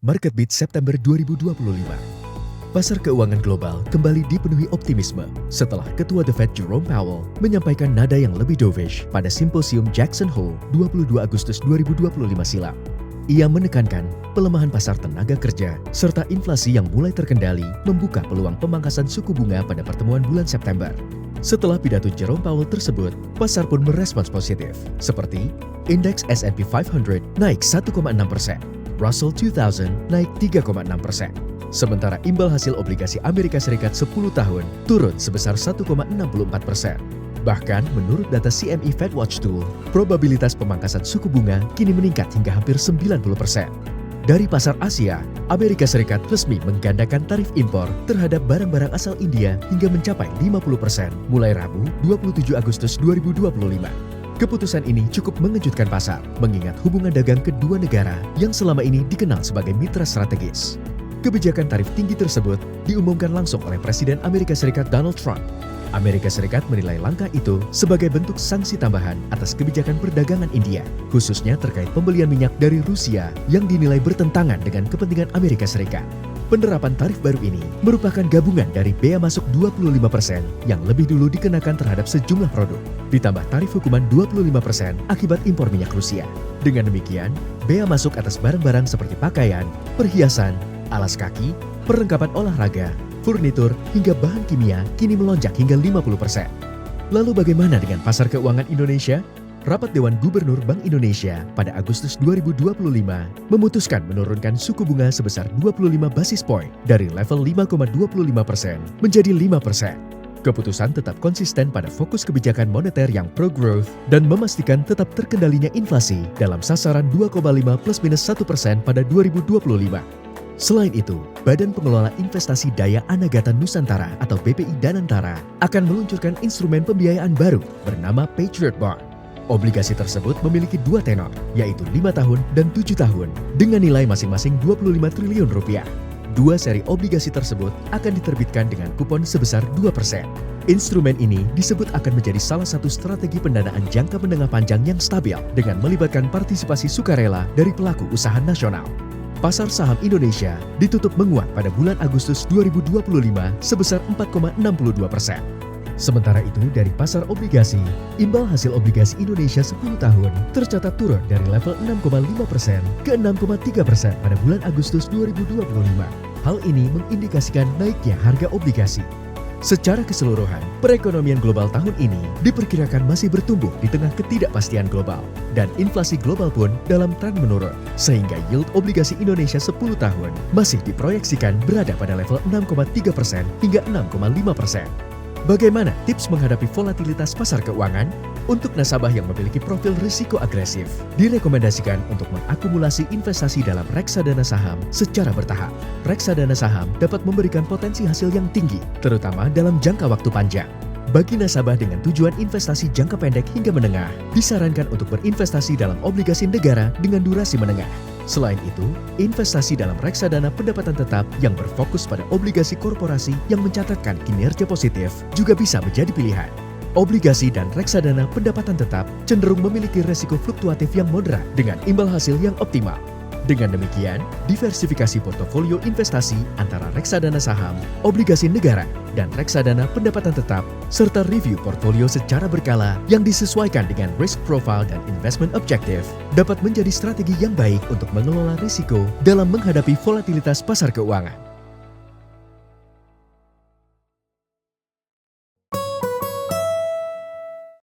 Market Beat September 2025. Pasar keuangan global kembali dipenuhi optimisme setelah Ketua The Fed Jerome Powell menyampaikan nada yang lebih dovish pada simposium Jackson Hole 22 Agustus 2025 silam. Ia menekankan pelemahan pasar tenaga kerja serta inflasi yang mulai terkendali membuka peluang pemangkasan suku bunga pada pertemuan bulan September. Setelah pidato Jerome Powell tersebut, pasar pun merespons positif, seperti indeks S&P 500 naik 1,6%, Russell 2000 naik 3,6%. Sementara imbal hasil obligasi Amerika Serikat 10 tahun turun sebesar 1,64%. Bahkan menurut data CME FedWatch Tool, probabilitas pemangkasan suku bunga kini meningkat hingga hampir 90%. Dari pasar Asia, Amerika Serikat resmi menggandakan tarif impor terhadap barang-barang asal India hingga mencapai 50% mulai Rabu 27 Agustus 2025. Keputusan ini cukup mengejutkan pasar, mengingat hubungan dagang kedua negara yang selama ini dikenal sebagai mitra strategis. Kebijakan tarif tinggi tersebut diumumkan langsung oleh Presiden Amerika Serikat Donald Trump. Amerika Serikat menilai langkah itu sebagai bentuk sanksi tambahan atas kebijakan perdagangan India, khususnya terkait pembelian minyak dari Rusia yang dinilai bertentangan dengan kepentingan Amerika Serikat. Penerapan tarif baru ini merupakan gabungan dari bea masuk 25% yang lebih dulu dikenakan terhadap sejumlah produk, ditambah tarif hukuman 25% akibat impor minyak Rusia. Dengan demikian, bea masuk atas barang-barang seperti pakaian, perhiasan, alas kaki, perlengkapan olahraga, furnitur, hingga bahan kimia kini melonjak hingga 50%. Lalu bagaimana dengan pasar keuangan Indonesia? Rapat Dewan Gubernur Bank Indonesia pada Agustus 2025 memutuskan menurunkan suku bunga sebesar 25 basis point dari level 5,25% menjadi 5%. Keputusan tetap konsisten pada fokus kebijakan moneter yang pro-growth dan memastikan tetap terkendalinya inflasi dalam sasaran 2,5 +-1% pada 2025. Selain itu, Badan Pengelola Investasi Daya Anagata Nusantara atau BPI Danantara akan meluncurkan instrumen pembiayaan baru bernama Patriot Bond. Obligasi tersebut memiliki dua tenor, yaitu 5 tahun dan 7 tahun, dengan nilai masing-masing 25 triliun rupiah. Dua seri obligasi tersebut akan diterbitkan dengan kupon sebesar 2%. Instrumen ini disebut akan menjadi salah satu strategi pendanaan jangka menengah panjang yang stabil dengan melibatkan partisipasi sukarela dari pelaku usaha nasional. Pasar saham Indonesia ditutup menguat pada bulan Agustus 2025 sebesar 4,62%. Sementara itu dari pasar obligasi, imbal hasil obligasi Indonesia 10 tahun tercatat turun dari level 6,5% ke 6,3% pada bulan Agustus 2025. Hal ini mengindikasikan naiknya harga obligasi. Secara keseluruhan, perekonomian global tahun ini diperkirakan masih bertumbuh di tengah ketidakpastian global dan inflasi global pun dalam tren menurun, sehingga yield obligasi Indonesia 10 tahun masih diproyeksikan berada pada level 6,3% hingga 6,5%. Bagaimana tips menghadapi volatilitas pasar keuangan? Untuk nasabah yang memiliki profil risiko agresif, direkomendasikan untuk mengakumulasi investasi dalam reksadana saham secara bertahap. Reksadana saham dapat memberikan potensi hasil yang tinggi, terutama dalam jangka waktu panjang. Bagi nasabah dengan tujuan investasi jangka pendek hingga menengah, disarankan untuk berinvestasi dalam obligasi negara dengan durasi menengah. Selain itu, investasi dalam reksadana pendapatan tetap yang berfokus pada obligasi korporasi yang mencatatkan kinerja positif juga bisa menjadi pilihan. Obligasi dan reksadana pendapatan tetap cenderung memiliki resiko fluktuatif yang moderat dengan imbal hasil yang optimal. Dengan demikian, diversifikasi portofolio investasi antara reksadana saham, obligasi negara, dan reksadana pendapatan tetap, serta review portfolio secara berkala yang disesuaikan dengan risk profile dan investment objective, dapat menjadi strategi yang baik untuk mengelola risiko dalam menghadapi volatilitas pasar keuangan.